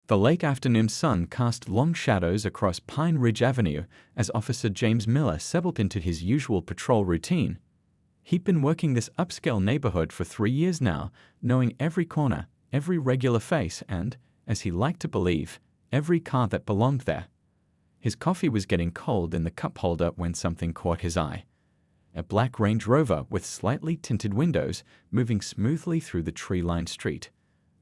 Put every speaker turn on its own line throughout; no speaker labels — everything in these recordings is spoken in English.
The late afternoon sun cast long shadows across Pine Ridge Avenue as Officer James Miller settled into his usual patrol routine. He'd been working this upscale neighborhood for 3 years now, knowing every corner, every regular face, and, as he liked to believe, every car that belonged there. His coffee was getting cold in the cup holder when something caught his eye. A black Range Rover with slightly tinted windows moving smoothly through the tree-lined street.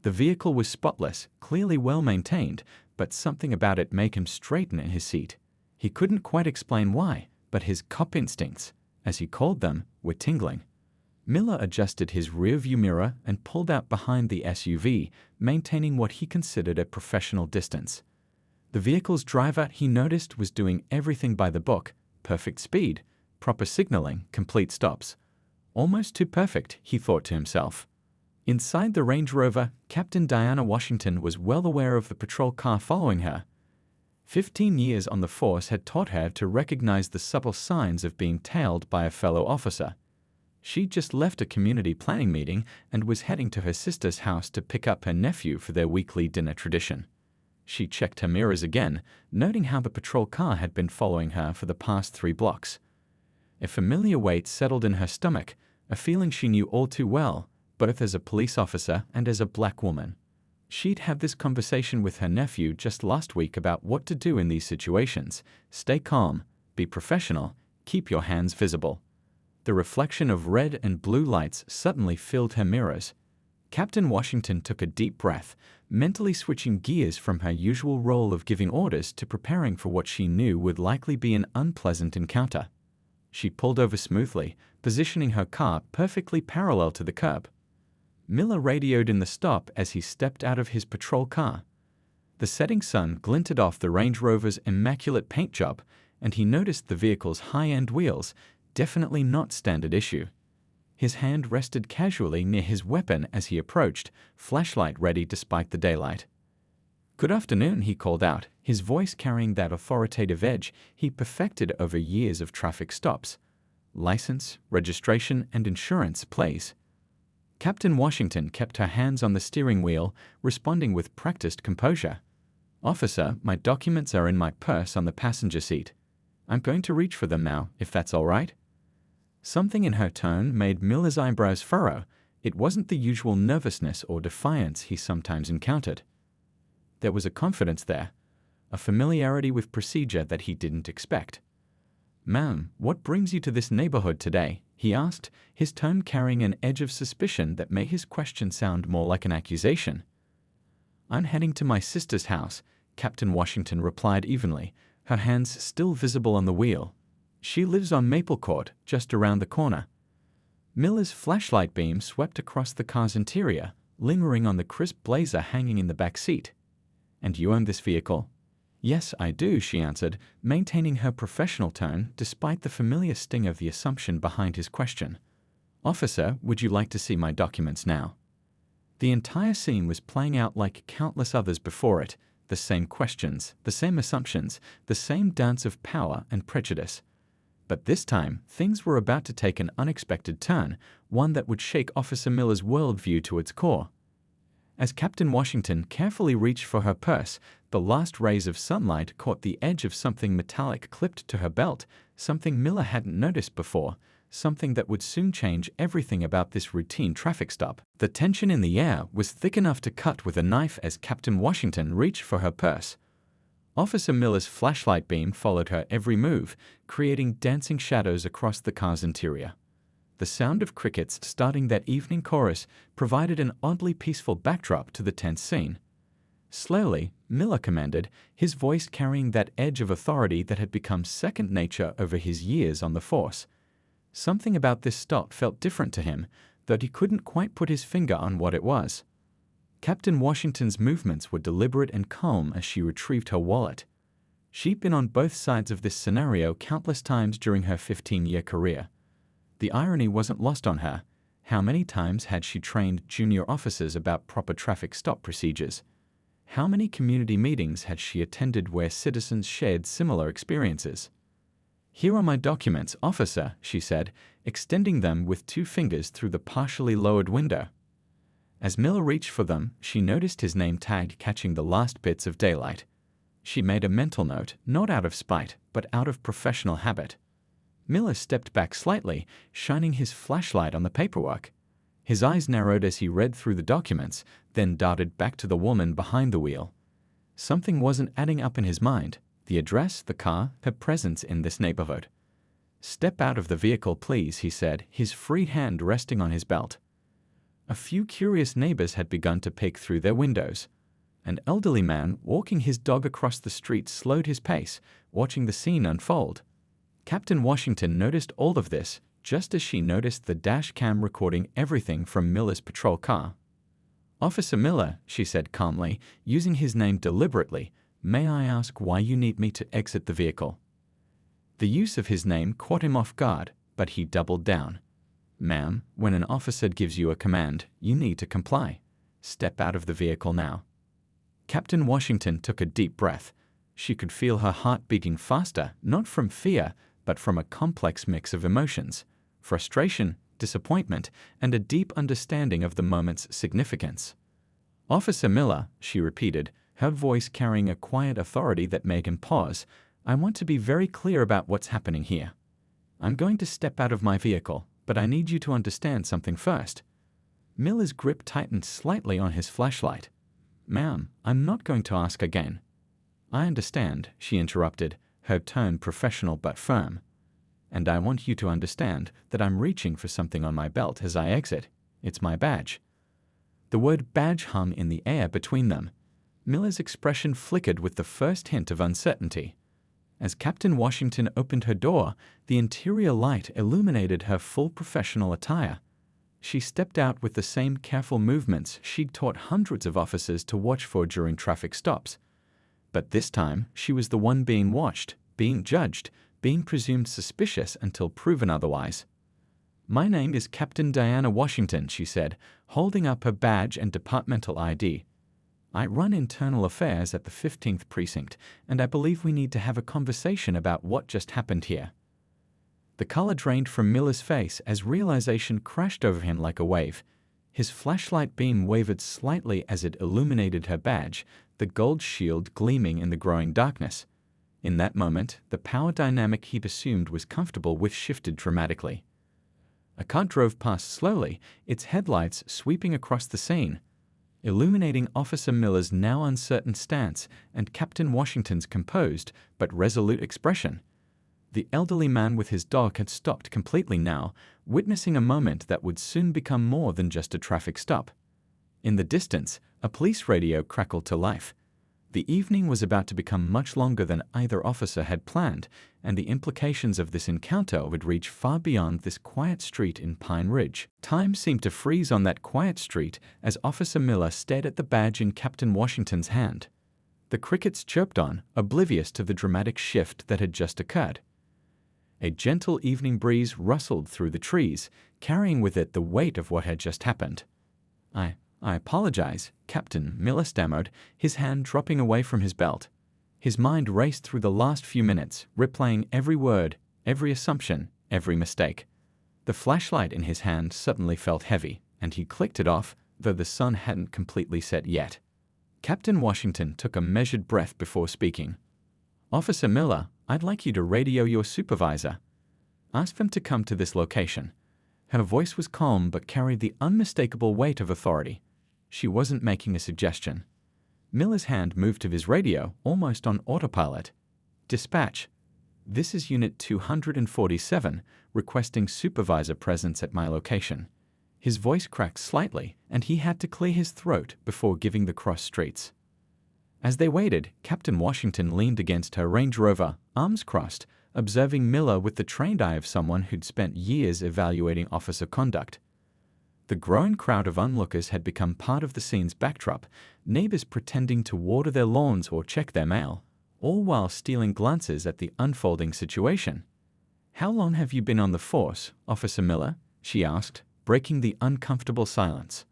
The vehicle was spotless, clearly well-maintained, but something about it made him straighten in his seat. He couldn't quite explain why, but his cop instincts, as he called them, were tingling. Miller adjusted his rear-view mirror and pulled out behind the SUV, maintaining what he considered a professional distance. The vehicle's driver, he noticed, was doing everything by the book: perfect speed, proper signaling, complete stops. Almost too perfect, he thought to himself. Inside the Range Rover, Captain Diana Washington was well aware of the patrol car following her. 15 years on the force had taught her to recognize the subtle signs of being tailed by a fellow officer. She'd just left a community planning meeting and was heading to her sister's house to pick up her nephew for their weekly dinner tradition. She checked her mirrors again, noting how the patrol car had been following her for the past 3 blocks. A familiar weight settled in her stomach, a feeling she knew all too well, both as a police officer and as a black woman. She'd had this conversation with her nephew just last week about what to do in these situations: stay calm, be professional, keep your hands visible. The reflection of red and blue lights suddenly filled her mirrors. Captain Washington took a deep breath, mentally switching gears from her usual role of giving orders to preparing for what she knew would likely be an unpleasant encounter. She pulled over smoothly, positioning her car perfectly parallel to the curb. Miller radioed in the stop as he stepped out of his patrol car. The setting sun glinted off the Range Rover's immaculate paint job, and he noticed the vehicle's high-end wheels, definitely not standard issue. His hand rested casually near his weapon as he approached, flashlight ready despite the daylight. "Good afternoon," he called out, his voice carrying that authoritative edge he perfected over years of traffic stops. "License, registration, and insurance, please." Captain Washington kept her hands on the steering wheel, responding with practiced composure. "Officer, my documents are in my purse on the passenger seat. I'm going to reach for them now, if that's all right." Something in her tone made Miller's eyebrows furrow. It wasn't the usual nervousness or defiance he sometimes encountered. There was a confidence there, a familiarity with procedure that he didn't expect. "Ma'am, what brings you to this neighborhood today?" he asked, his tone carrying an edge of suspicion that made his question sound more like an accusation. "I'm heading to my sister's house," Captain Washington replied evenly, her hands still visible on the wheel. "She lives on Maple Court, just around the corner." Miller's flashlight beam swept across the car's interior, lingering on the crisp blazer hanging in the back seat. "And you own this vehicle?" "Yes, I do," she answered, maintaining her professional tone despite the familiar sting of the assumption behind his question. "Officer, would you like to see my documents now?" The entire scene was playing out like countless others before it, the same questions, the same assumptions, the same dance of power and prejudice. But this time, things were about to take an unexpected turn, one that would shake Officer Miller's worldview to its core. As Captain Washington carefully reached for her purse, the last rays of sunlight caught the edge of something metallic clipped to her belt, something Miller hadn't noticed before, something that would soon change everything about this routine traffic stop. The tension in the air was thick enough to cut with a knife as Captain Washington reached for her purse. Officer Miller's flashlight beam followed her every move, creating dancing shadows across the car's interior. The sound of crickets starting that evening chorus provided an oddly peaceful backdrop to the tense scene. "Slowly," Miller commanded, his voice carrying that edge of authority that had become second nature over his years on the force. Something about this stop felt different to him, though he couldn't quite put his finger on what it was. Captain Washington's movements were deliberate and calm as she retrieved her wallet. She'd been on both sides of this scenario countless times during her 15-year career. The irony wasn't lost on her. How many times had she trained junior officers about proper traffic stop procedures? How many community meetings had she attended where citizens shared similar experiences? "Here are my documents, officer," she said, extending them with 2 fingers through the partially lowered window. As Miller reached for them, she noticed his name tag catching the last bits of daylight. She made a mental note, not out of spite, but out of professional habit. Miller stepped back slightly, shining his flashlight on the paperwork. His eyes narrowed as he read through the documents, then darted back to the woman behind the wheel. Something wasn't adding up in his mind: the address, the car, her presence in this neighborhood. "Step out of the vehicle, please," he said, his free hand resting on his belt. A few curious neighbors had begun to peek through their windows. An elderly man walking his dog across the street slowed his pace, watching the scene unfold. Captain Washington noticed all of this, just as she noticed the dash cam recording everything from Miller's patrol car. "Officer Miller," she said calmly, using his name deliberately, "may I ask why you need me to exit the vehicle?" The use of his name caught him off guard, but he doubled down. "Ma'am, when an officer gives you a command, you need to comply. Step out of the vehicle now." Captain Washington took a deep breath. She could feel her heart beating faster, not from fear, but from a complex mix of emotions: frustration, disappointment, and a deep understanding of the moment's significance. "Officer Miller," she repeated, her voice carrying a quiet authority that made him pause, "I want to be very clear about what's happening here. I'm going to step out of my vehicle, but I need you to understand something first." Miller's grip tightened slightly on his flashlight. "Ma'am, I'm not going to ask again." "I understand," she interrupted, her tone professional but firm. "And I want you to understand that I'm reaching for something on my belt as I exit. It's my badge." The word badge hung in the air between them. Miller's expression flickered with the first hint of uncertainty. As Captain Washington opened her door, the interior light illuminated her full professional attire. She stepped out with the same careful movements she'd taught hundreds of officers to watch for during traffic stops. But this time, she was the one being watched, being judged, being presumed suspicious until proven otherwise. "My name is Captain Diana Washington," she said, holding up her badge and departmental ID. "I run internal affairs at the 15th Precinct, and I believe we need to have a conversation about what just happened here." The color drained from Miller's face as realization crashed over him like a wave. His flashlight beam wavered slightly as it illuminated her badge, the gold shield gleaming in the growing darkness. In that moment, the power dynamic he'd assumed was comfortable with shifted dramatically. A car drove past slowly, its headlights sweeping across the scene, illuminating Officer Miller's now uncertain stance and Captain Washington's composed but resolute expression. The elderly man with his dog had stopped completely now, witnessing a moment that would soon become more than just a traffic stop. In the distance, a police radio crackled to life. The evening was about to become much longer than either officer had planned, and the implications of this encounter would reach far beyond this quiet street in Pine Ridge. Time seemed to freeze on that quiet street as Officer Miller stared at the badge in Captain Washington's hand. The crickets chirped on, oblivious to the dramatic shift that had just occurred. A gentle evening breeze rustled through the trees, carrying with it the weight of what had just happened. I apologize," Captain Miller stammered, his hand dropping away from his belt. His mind raced through the last few minutes, replaying every word, every assumption, every mistake. The flashlight in his hand suddenly felt heavy, and he clicked it off, though the sun hadn't completely set yet. Captain Washington took a measured breath before speaking. "Officer Miller, I'd like you to radio your supervisor. Ask them to come to this location." Her voice was calm but carried the unmistakable weight of authority. She wasn't making a suggestion. Miller's hand moved to his radio, almost on autopilot. "Dispatch. This is Unit 247, requesting supervisor presence at my location." His voice cracked slightly, and he had to clear his throat before giving the cross streets. As they waited, Captain Washington leaned against her Range Rover, arms crossed, observing Miller with the trained eye of someone who'd spent years evaluating officer conduct. The growing crowd of onlookers had become part of the scene's backdrop, neighbors pretending to water their lawns or check their mail, all while stealing glances at the unfolding situation. "How long have you been on the force, Officer Miller?" she asked, breaking the uncomfortable silence.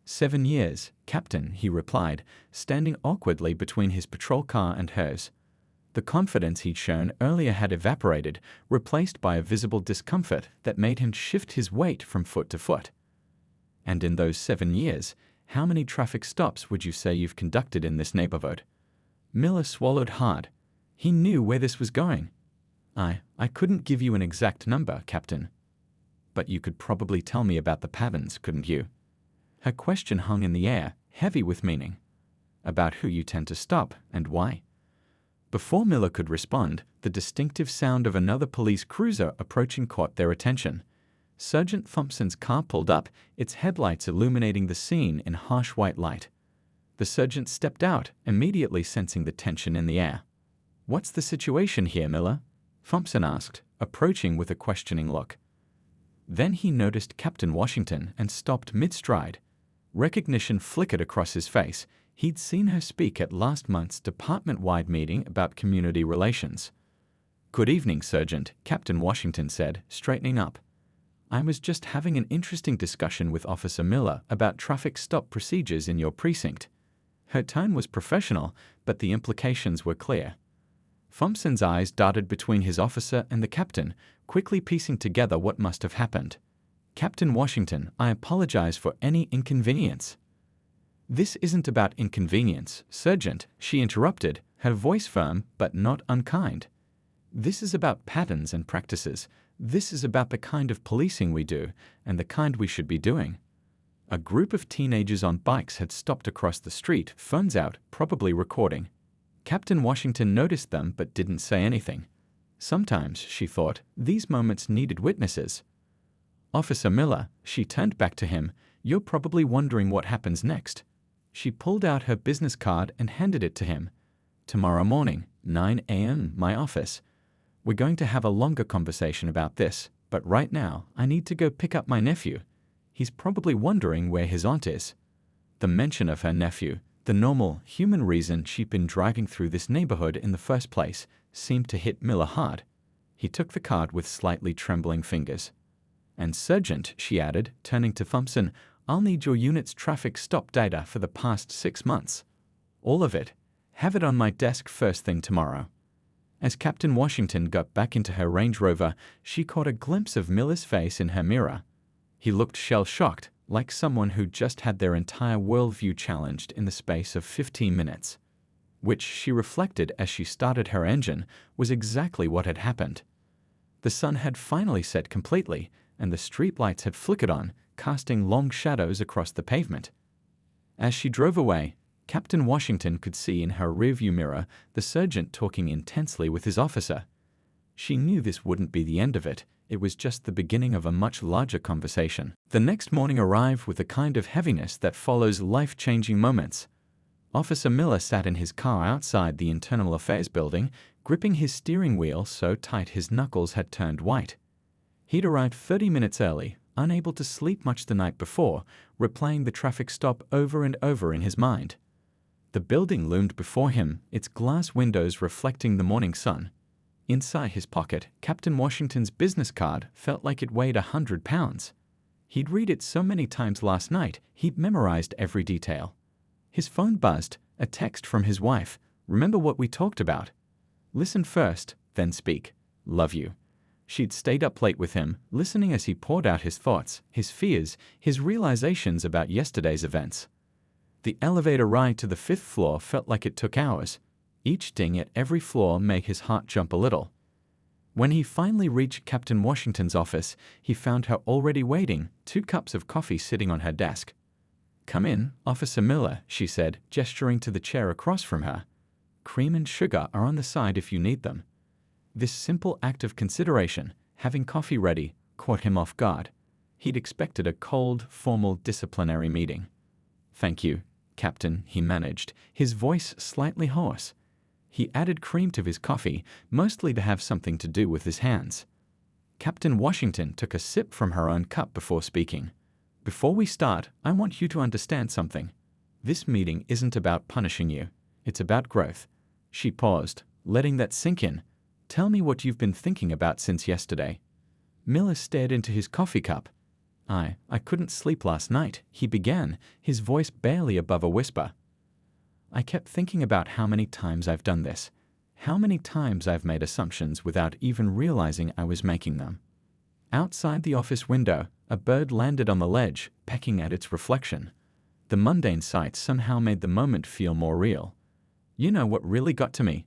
7 years, Captain, he replied, standing awkwardly between his patrol car and hers. The confidence he'd shown earlier had evaporated, replaced by a visible discomfort that made him shift his weight from foot to foot. And in those 7 years, how many traffic stops would you say you've conducted in this neighborhood? Miller swallowed hard. He knew where this was going. I couldn't give you an exact number, Captain. But you could probably tell me about the patterns, couldn't you? Her question hung in the air, heavy with meaning. About who you tend to stop and why. Before Miller could respond, the distinctive sound of another police cruiser approaching caught their attention. Sergeant Thompson's car pulled up, its headlights illuminating the scene in harsh white light. The sergeant stepped out, immediately sensing the tension in the air. "What's the situation here, Miller?" Thompson asked, approaching with a questioning look. Then he noticed Captain Washington and stopped mid-stride. Recognition flickered across his face. He'd seen her speak at last month's department-wide meeting about community relations. "Good evening, Sergeant," Captain Washington said, straightening up. "I was just having an interesting discussion with Officer Miller about traffic stop procedures in your precinct." Her tone was professional, but the implications were clear. Thompson's eyes darted between his officer and the captain, quickly piecing together what must have happened. "Captain Washington, I apologize for any inconvenience." "This isn't about inconvenience, Sergeant," she interrupted, her voice firm but not unkind. "This is about patterns and practices. This is about the kind of policing we do, and the kind we should be doing." A group of teenagers on bikes had stopped across the street, phones out, probably recording. Captain Washington noticed them but didn't say anything. Sometimes, she thought, these moments needed witnesses. "Officer Miller," she turned back to him, "you're probably wondering what happens next." She pulled out her business card and handed it to him. "Tomorrow morning, 9 a.m., my office. We're going to have a longer conversation about this, but right now, I need to go pick up my nephew. He's probably wondering where his aunt is." The mention of her nephew, the normal, human reason she'd been driving through this neighborhood in the first place, seemed to hit Miller hard. He took the card with slightly trembling fingers. "And Sergeant," she added, turning to Thompson, "I'll need your unit's traffic stop data for the past 6 months. All of it. Have it on my desk first thing tomorrow." As Captain Washington got back into her Range Rover, she caught a glimpse of Miller's face in her mirror. He looked shell-shocked, like someone who'd just had their entire worldview challenged in the space of 15 minutes. Which, she reflected as she started her engine, was exactly what had happened. The sun had finally set completely, and the streetlights had flickered on, casting long shadows across the pavement. As she drove away, Captain Washington could see in her rearview mirror the sergeant talking intensely with his officer. She knew this wouldn't be the end of it. It was just the beginning of a much larger conversation. The next morning arrived with the kind of heaviness that follows life-changing moments. Officer Miller sat in his car outside the Internal Affairs building, gripping his steering wheel so tight his knuckles had turned white. He'd arrived 30 minutes early, unable to sleep much the night before, replaying the traffic stop over and over in his mind. The building loomed before him, its glass windows reflecting the morning sun. Inside his pocket, Captain Washington's business card felt like it weighed 100 pounds. He'd read it so many times last night, he'd memorized every detail. His phone buzzed, a text from his wife. "Remember what we talked about? Listen first, then speak. Love you." She'd stayed up late with him, listening as he poured out his thoughts, his fears, his realizations about yesterday's events. The elevator ride to the 5th floor felt like it took hours. Each ding at every floor made his heart jump a little. When he finally reached Captain Washington's office, he found her already waiting, 2 cups of coffee sitting on her desk. "Come in, Officer Miller," she said, gesturing to the chair across from her. "Cream and sugar are on the side if you need them." This simple act of consideration, having coffee ready, caught him off guard. He'd expected a cold, formal disciplinary meeting. "Thank you, Captain," he managed, his voice slightly hoarse. He added cream to his coffee, mostly to have something to do with his hands. Captain Washington took a sip from her own cup before speaking. "Before we start, I want you to understand something. This meeting isn't about punishing you. It's about growth." She paused, letting that sink in. "Tell me what you've been thinking about since yesterday." Miller stared into his coffee cup. I couldn't sleep last night," he began, his voice barely above a whisper. "I kept thinking about how many times I've done this. How many times I've made assumptions without even realizing I was making them." Outside the office window, A bird landed on the ledge, pecking at its reflection. The mundane sight somehow made the moment feel more real. You know what really got to me?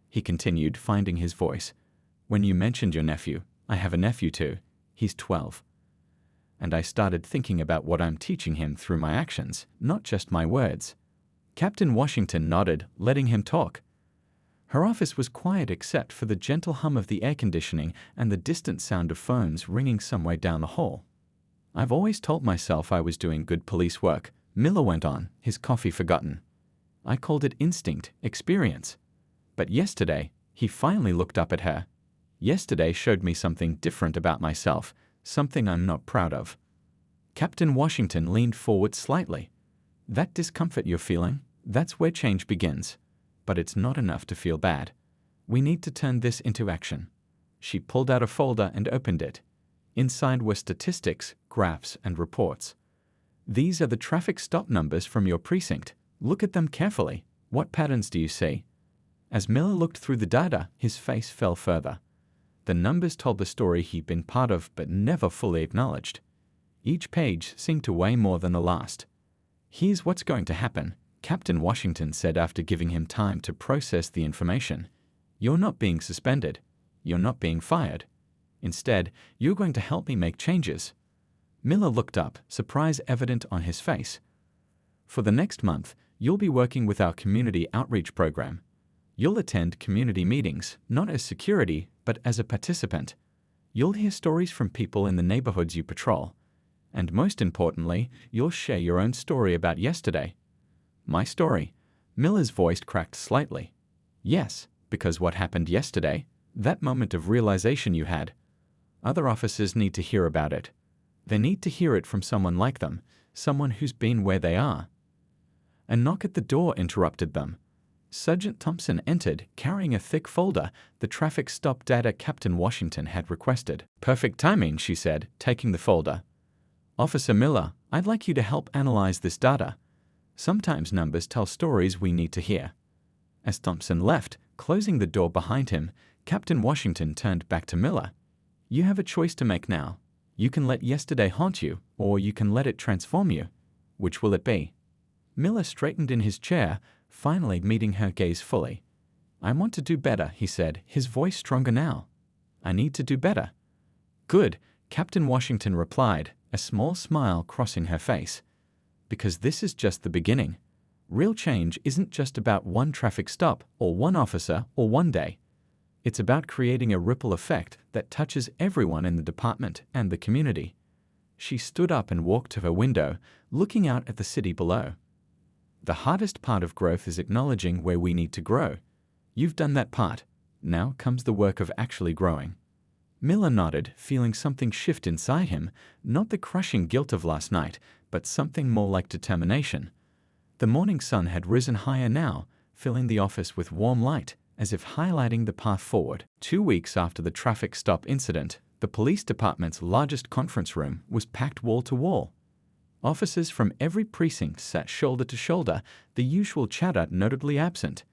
He continued, finding his voice. When you mentioned your nephew. I have a nephew too. He's 12. And I started thinking about what I'm teaching him through my actions, not just my words. Captain Washington nodded, letting him talk. Her office was quiet except for the gentle hum of the air conditioning and the distant sound of phones ringing some way down the hall. I've always told myself I was doing good police work, Miller went on, his coffee forgotten. I called it instinct, experience. But yesterday, he finally looked up at her. Yesterday showed me something different about myself, something I'm not proud of. Captain Washington leaned forward slightly. That discomfort you're feeling, that's where change begins. But it's not enough to feel bad. We need to turn this into action. She pulled out a folder and opened it. Inside were statistics, graphs, and reports. These are the traffic stop numbers from your precinct. Look at them carefully. What patterns do you see? As Miller looked through the data, his face fell further. The numbers told the story he'd been part of but never fully acknowledged. Each page seemed to weigh more than the last. Here's what's going to happen, Captain Washington said after giving him time to process the information. You're not being suspended. You're not being fired. Instead, you're going to help me make changes. Miller looked up, surprise evident on his face. For the next month, you'll be working with our community outreach program. You'll attend community meetings, not as security, but as a participant. You'll hear stories from people in the neighborhoods you patrol. And most importantly, you'll share your own story about yesterday. My story. Miller's voice cracked slightly. Yes, because what happened yesterday, that moment of realization you had, other officers need to hear about it. They need to hear it from someone like them, someone who's been where they are. A knock at the door interrupted them. Sergeant Thompson entered, carrying a thick folder, the traffic stop data Captain Washington had requested. Perfect timing, she said, taking the folder. Officer Miller, I'd like you to help analyze this data. Sometimes numbers tell stories we need to hear. As Thompson left, closing the door behind him, Captain Washington turned back to Miller. You have a choice to make now. You can let yesterday haunt you, or you can let it transform you. Which will it be? Miller straightened in his chair, finally meeting her gaze fully. I want to do better, he said, his voice stronger now. I need to do better. Good, Captain Washington replied, a small smile crossing her face. Because this is just the beginning. Real change isn't just about one traffic stop, or one officer, or one day. It's about creating a ripple effect that touches everyone in the department and the community. She stood up and walked to her window, looking out at the city below. The hardest part of growth is acknowledging where we need to grow. You've done that part. Now comes the work of actually growing. Miller nodded, feeling something shift inside him, not the crushing guilt of last night, but something more like determination. The morning sun had risen higher now, filling the office with warm light, as if highlighting the path forward. 2 weeks after the traffic stop incident, the police department's largest conference room was packed wall to wall. Officers from every precinct sat shoulder to shoulder, the usual chatter notably absent.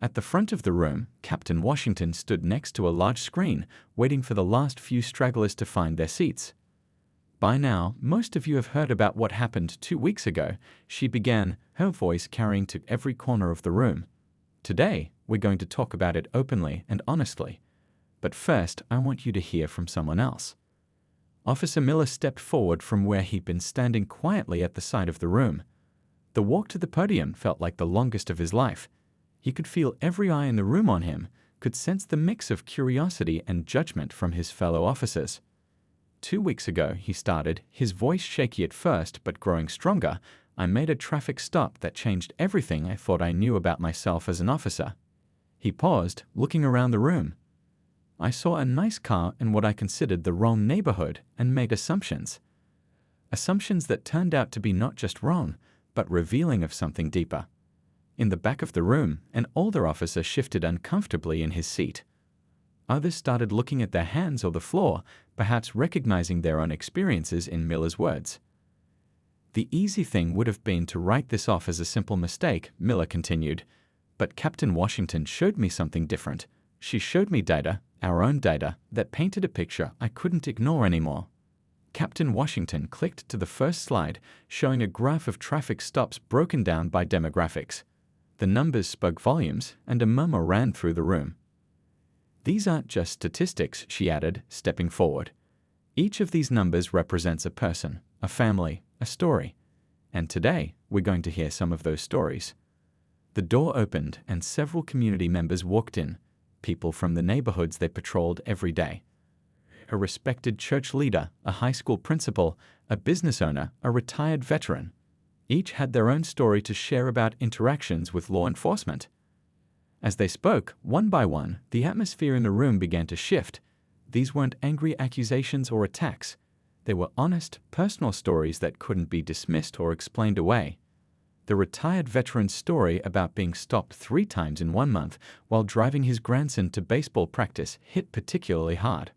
At the front of the room, Captain Washington stood next to a large screen, waiting for the last few stragglers to find their seats. By now, most of you have heard about what happened 2 weeks ago, she began, her voice carrying to every corner of the room. Today, we're going to talk about it openly and honestly. But first, I want you to hear from someone else. Officer Miller stepped forward from where he'd been standing quietly at the side of the room. The walk to the podium felt like the longest of his life. He could feel every eye in the room on him, could sense the mix of curiosity and judgment from his fellow officers. 2 weeks ago, he started, his voice shaky at first but growing stronger, I made a traffic stop that changed everything I thought I knew about myself as an officer. He paused, looking around the room. I saw a nice car in what I considered the wrong neighborhood and made assumptions. Assumptions that turned out to be not just wrong, but revealing of something deeper. In the back of the room, an older officer shifted uncomfortably in his seat. Others started looking at their hands or the floor, perhaps recognizing their own experiences in Miller's words. The easy thing would have been to write this off as a simple mistake, Miller continued. But Captain Washington showed me something different. She showed me data, our own data, that painted a picture I couldn't ignore anymore. Captain Washington clicked to the first slide, showing a graph of traffic stops broken down by demographics. The numbers spoke volumes, and a murmur ran through the room. "These aren't just statistics," she added, stepping forward. "Each of these numbers represents a person, a family, a story. And today, we're going to hear some of those stories." The door opened, and several community members walked in, people from the neighborhoods they patrolled every day. A respected church leader, a high school principal, a business owner, a retired veteran. Each had their own story to share about interactions with law enforcement. As they spoke, one by one, the atmosphere in the room began to shift. These weren't angry accusations or attacks. They were honest, personal stories that couldn't be dismissed or explained away. The retired veteran's story about being stopped 3 times in 1 month while driving his grandson to baseball practice hit particularly hard.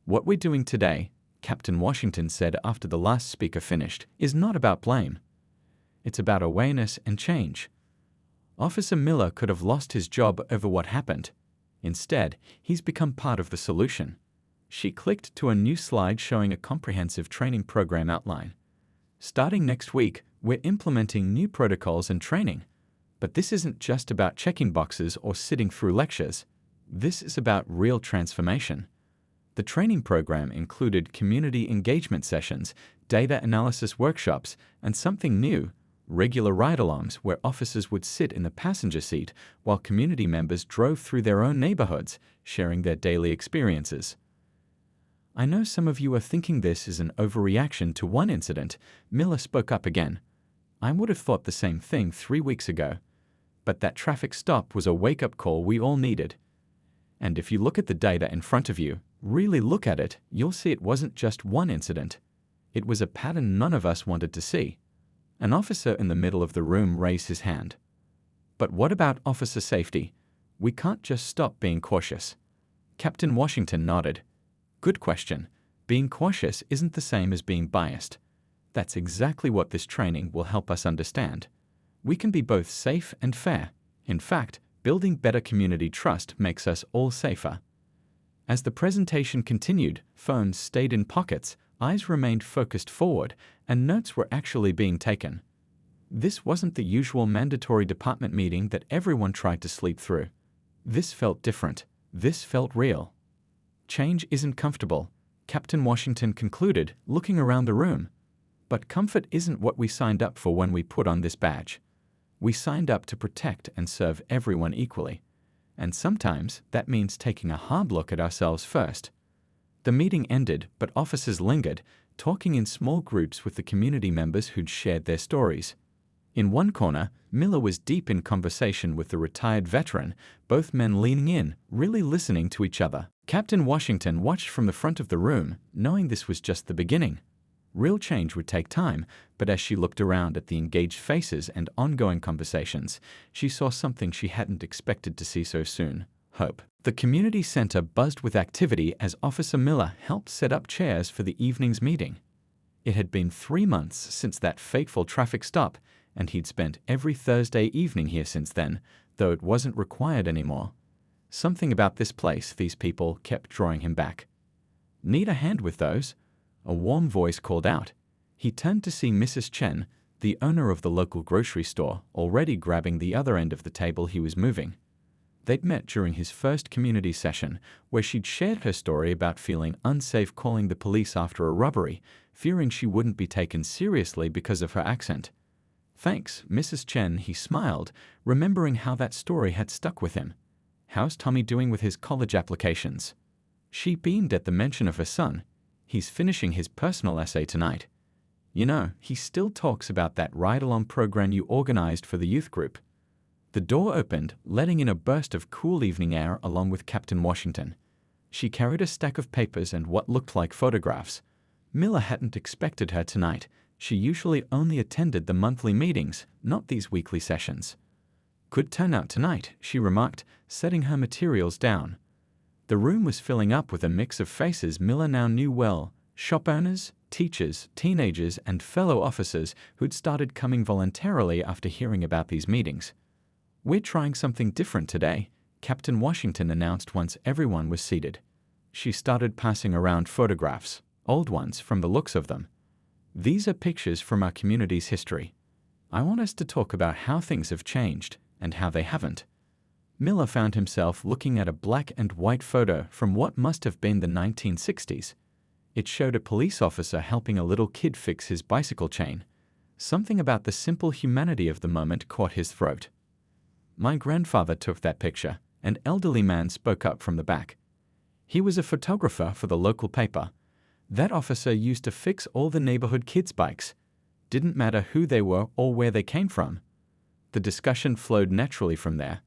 "What we're doing today," Captain Washington said after the last speaker finished, "is not about blame. It's about awareness and change." Officer Miller could have lost his job over what happened. Instead, he's become part of the solution. She clicked to a new slide showing a comprehensive training program outline. "Starting next week, we're implementing new protocols and training. But this isn't just about checking boxes or sitting through lectures. This is about real transformation." The training program included community engagement sessions, data analysis workshops, and something new, regular ride-alongs where officers would sit in the passenger seat while community members drove through their own neighborhoods, sharing their daily experiences. "I know some of you are thinking this is an overreaction to one incident," Miller spoke up again. "I would have thought the same thing 3 weeks ago. But that traffic stop was a wake-up call we all needed. And if you look at the data in front of you, really look at it, you'll see it wasn't just one incident. It was a pattern none of us wanted to see." An officer in the middle of the room raised his hand. "But what about officer safety? We can't just stop being cautious." Captain Washington nodded. "Good question. Being cautious isn't the same as being biased. That's exactly what this training will help us understand. We can be both safe and fair. In fact, building better community trust makes us all safer." As the presentation continued, phones stayed in pockets, eyes remained focused forward, and notes were actually being taken. This wasn't the usual mandatory department meeting that everyone tried to sleep through. This felt different. This felt real. "Change isn't comfortable," Captain Washington concluded, looking around the room. "But comfort isn't what we signed up for when we put on this badge. We signed up to protect and serve everyone equally. And sometimes that means taking a hard look at ourselves first." The meeting ended, but officers lingered, talking in small groups with the community members who'd shared their stories. In one corner, Miller was deep in conversation with the retired veteran, both men leaning in, really listening to each other. Captain Washington watched from the front of the room, knowing this was just the beginning. Real change would take time, but as she looked around at the engaged faces and ongoing conversations, she saw something she hadn't expected to see so soon: hope. The community center buzzed with activity as Officer Miller helped set up chairs for the evening's meeting. It had been 3 months since that fateful traffic stop, and he'd spent every Thursday evening here since then, though it wasn't required anymore. Something about this place, these people, kept drawing him back. "Need a hand with those?" A warm voice called out. He turned to see Mrs. Chen, the owner of the local grocery store, already grabbing the other end of the table he was moving. They'd met during his first community session, where she'd shared her story about feeling unsafe calling the police after a robbery, fearing she wouldn't be taken seriously because of her accent. "Thanks, Mrs. Chen," he smiled, remembering how that story had stuck with him. "How's Tommy doing with his college applications?" She beamed at the mention of her son. "He's finishing his personal essay tonight. You know, he still talks about that ride-along program you organized for the youth group." The door opened, letting in a burst of cool evening air along with Captain Washington. She carried a stack of papers and what looked like photographs. Miller hadn't expected her tonight. She usually only attended the monthly meetings, not these weekly sessions. "Good turnout tonight," she remarked, setting her materials down. The room was filling up with a mix of faces Miller now knew well: shop owners, teachers, teenagers, and fellow officers who'd started coming voluntarily after hearing about these meetings. "We're trying something different today," Captain Washington announced once everyone was seated. She started passing around photographs, old ones from the looks of them. These are pictures from our community's history. I want us to talk about how things have changed and how they haven't. Miller found himself looking at a black and white photo from what must have been the 1960s. It showed a police officer helping a little kid fix his bicycle chain. Something about the simple humanity of the moment caught his throat. "My grandfather took that picture," an elderly man spoke up from the back. "He was a photographer for the local paper. That officer used to fix all the neighborhood kids' bikes. Didn't matter who they were or where they came from." The discussion flowed naturally from there.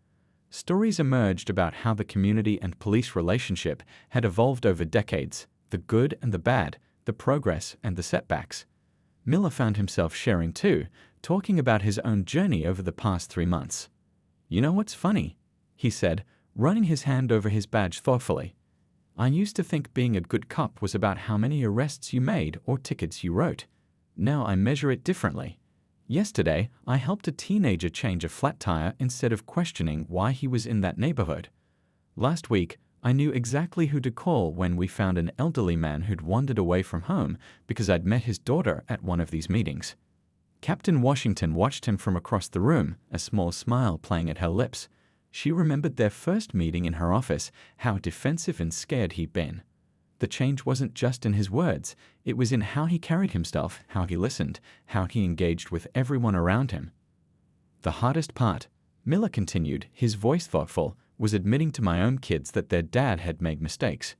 Stories emerged about how the community and police relationship had evolved over decades, the good and the bad, the progress and the setbacks. Miller found himself sharing too, talking about his own journey over the past 3 months. "You know what's funny?" he said, running his hand over his badge thoughtfully. "I used to think being a good cop was about how many arrests you made or tickets you wrote. Now I measure it differently. Yesterday, I helped a teenager change a flat tire instead of questioning why he was in that neighborhood. Last week, I knew exactly who to call when we found an elderly man who'd wandered away from home because I'd met his daughter at one of these meetings." Captain Washington watched him from across the room, a small smile playing at her lips. She remembered their first meeting in her office, how defensive and scared he'd been. The change wasn't just in his words, it was in how he carried himself, how he listened, how he engaged with everyone around him. "The hardest part," Miller continued, his voice thoughtful, "was admitting to my own kids that their dad had made mistakes.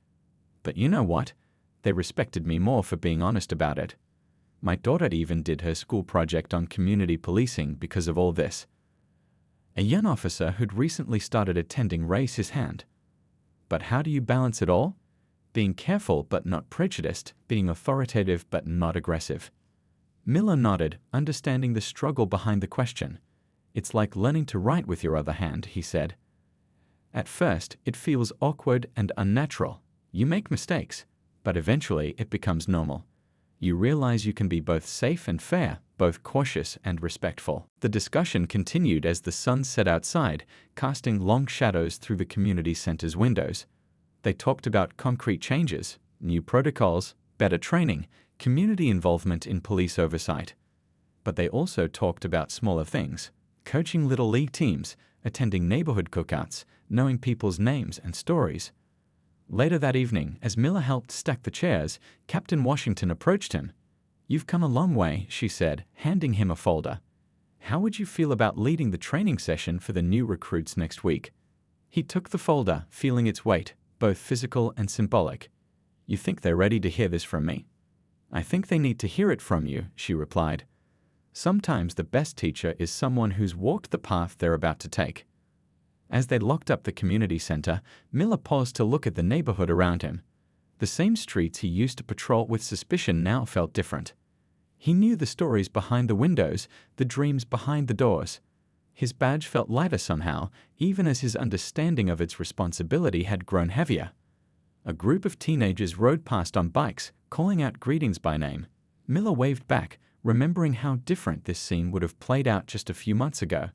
But you know what? They respected me more for being honest about it. My daughter even did her school project on community policing because of all this." A young officer who'd recently started attending raised his hand. "But how do you balance it all? Being careful but not prejudiced, being authoritative but not aggressive." Miller nodded, understanding the struggle behind the question. "It's like learning to write with your other hand," he said. "At first, it feels awkward and unnatural. You make mistakes, but eventually it becomes normal. You realize you can be both safe and fair, both cautious and respectful." The discussion continued as the sun set outside, casting long shadows through the community center's windows. They talked about concrete changes, new protocols, better training, community involvement in police oversight. But they also talked about smaller things: coaching little league teams, attending neighborhood cookouts, knowing people's names and stories. Later that evening, as Miller helped stack the chairs, Captain Washington approached him. "You've come a long way," she said, handing him a folder. "How would you feel about leading the training session for the new recruits next week?" He took the folder, feeling its weight, both physical and symbolic. "You think they're ready to hear this from me?" "I think they need to hear it from you," she replied. "Sometimes the best teacher is someone who's walked the path they're about to take." As they locked up the community center, Miller paused to look at the neighborhood around him. The same streets he used to patrol with suspicion now felt different. He knew the stories behind the windows, the dreams behind the doors. His badge felt lighter somehow, even as his understanding of its responsibility had grown heavier. A group of teenagers rode past on bikes, calling out greetings by name. Miller waved back, remembering how different this scene would have played out just a few months ago.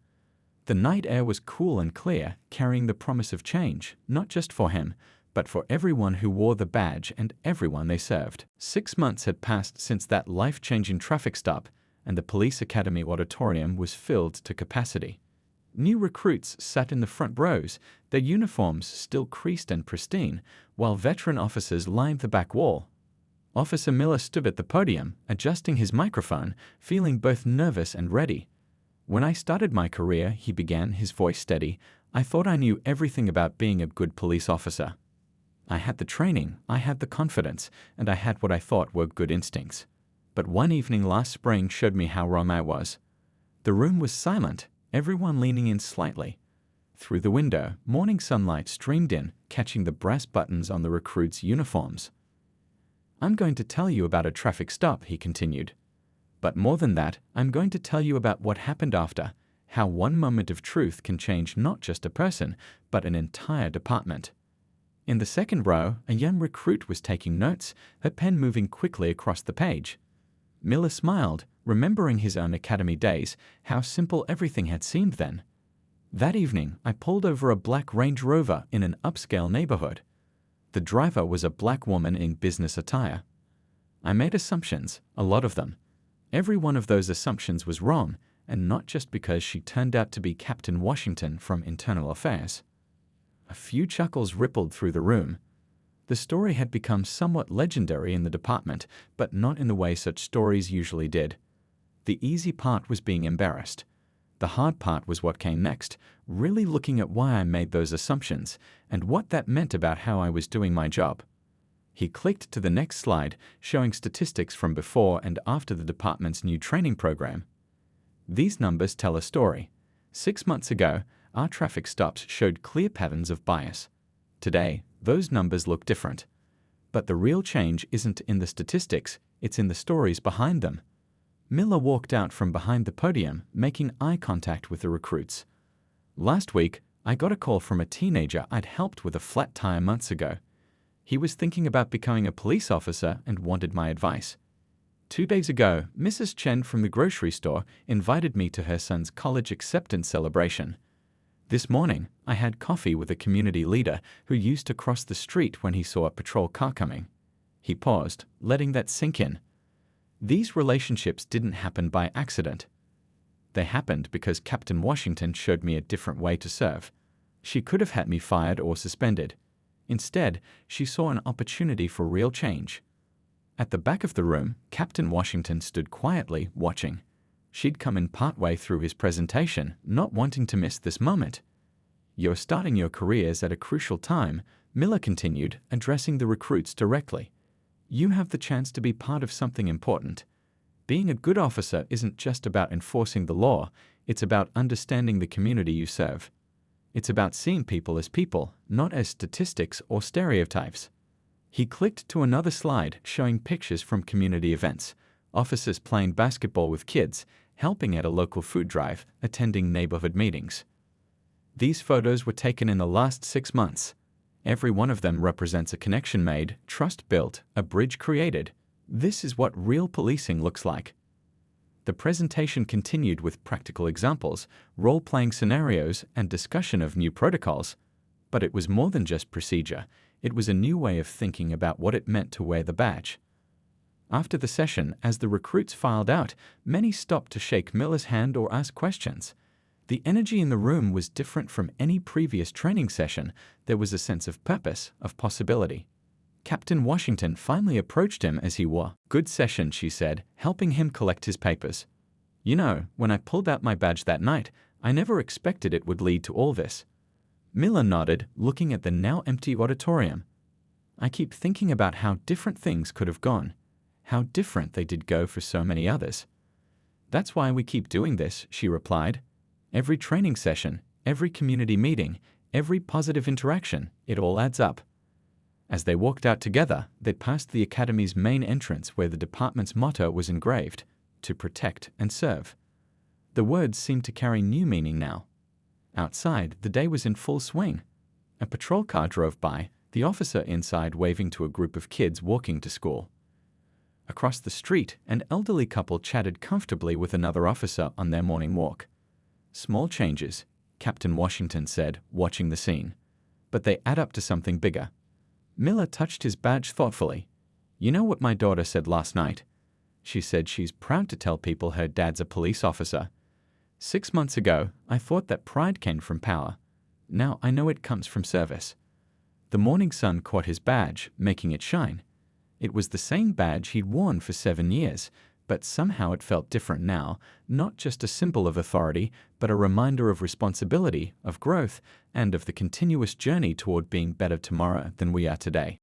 The night air was cool and clear, carrying the promise of change, not just for him, but for everyone who wore the badge and everyone they served. 6 months had passed since that life-changing traffic stop, and the police academy auditorium was filled to capacity. New recruits sat in the front rows, their uniforms still creased and pristine, while veteran officers lined the back wall. Officer Miller stood at the podium, adjusting his microphone, feeling both nervous and ready. "When I started my career," he began, his voice steady, "I thought I knew everything about being a good police officer. I had the training, I had the confidence, and I had what I thought were good instincts. But one evening last spring showed me how wrong I was. The room was silent, everyone leaning in slightly. Through the window, morning sunlight streamed in, catching the brass buttons on the recruits' uniforms. I'm going to tell you about a traffic stop," he continued. "But more than that, I'm going to tell you about what happened after, how one moment of truth can change not just a person, but an entire department." In the second row, a young recruit was taking notes, her pen moving quickly across the page. Miller smiled, remembering his own academy days, how simple everything had seemed then. "That evening, I pulled over a black Range Rover in an upscale neighborhood. The driver was a black woman in business attire. I made assumptions, a lot of them. Every one of those assumptions was wrong, and not just because she turned out to be Captain Washington from Internal Affairs. A few chuckles rippled through the room. The story had become somewhat legendary in the department, but not in the way such stories usually did. The easy part was being embarrassed. The hard part was what came next, really looking at why I made those assumptions and what that meant about how I was doing my job. He clicked to the next slide, showing statistics from before and after the department's new training program. These numbers tell a story. 6 months ago, our traffic stops showed clear patterns of bias. Today, those numbers look different. But the real change isn't in the statistics, it's in the stories behind them. Miller walked out from behind the podium, making eye contact with the recruits. Last week, I got a call from a teenager I'd helped with a flat tire months ago. He was thinking about becoming a police officer and wanted my advice. 2 days ago, Mrs. Chen from the grocery store invited me to her son's college acceptance celebration. This morning, I had coffee with a community leader who used to cross the street when he saw a patrol car coming. He paused, letting that sink in. These relationships didn't happen by accident. They happened because Captain Washington showed me a different way to serve. She could have had me fired or suspended. Instead, she saw an opportunity for real change. At the back of the room, Captain Washington stood quietly, watching. She'd come in partway through his presentation, not wanting to miss this moment. "You're starting your careers at a crucial time," Miller continued, addressing the recruits directly. "You have the chance to be part of something important. Being a good officer isn't just about enforcing the law, it's about understanding the community you serve. It's about seeing people as people, not as statistics or stereotypes." He clicked to another slide showing pictures from community events, officers playing basketball with kids, helping at a local food drive, attending neighborhood meetings. These photos were taken in the last 6 months. Every one of them represents a connection made, trust built, a bridge created. This is what real policing looks like. The presentation continued with practical examples, role-playing scenarios, and discussion of new protocols. But it was more than just procedure. It was a new way of thinking about what it meant to wear the badge. After the session, as the recruits filed out, many stopped to shake Miller's hand or ask questions. The energy in the room was different from any previous training session. There was a sense of purpose, of possibility. Captain Washington finally approached him as he wore. "Good session," she said, helping him collect his papers. "You know, when I pulled out my badge that night, I never expected it would lead to all this." Miller nodded, looking at the now empty auditorium. "I keep thinking about how different things could have gone. How different they did go for so many others." "That's why we keep doing this," she replied. "Every training session, every community meeting, every positive interaction, it all adds up." As they walked out together, they passed the academy's main entrance where the department's motto was engraved, "To protect and serve." The words seemed to carry new meaning now. Outside, the day was in full swing. A patrol car drove by, the officer inside waving to a group of kids walking to school. Across the street, an elderly couple chatted comfortably with another officer on their morning walk. "Small changes," Captain Washington said, watching the scene. "But they add up to something bigger." Miller touched his badge thoughtfully. "You know what my daughter said last night? She said she's proud to tell people her dad's a police officer. 6 months ago, I thought that pride came from power. Now I know it comes from service." The morning sun caught his badge, making it shine. It was the same badge he'd worn for 7 years, but somehow it felt different now, not just a symbol of authority, but a reminder of responsibility, of growth, and of the continuous journey toward being better tomorrow than we are today.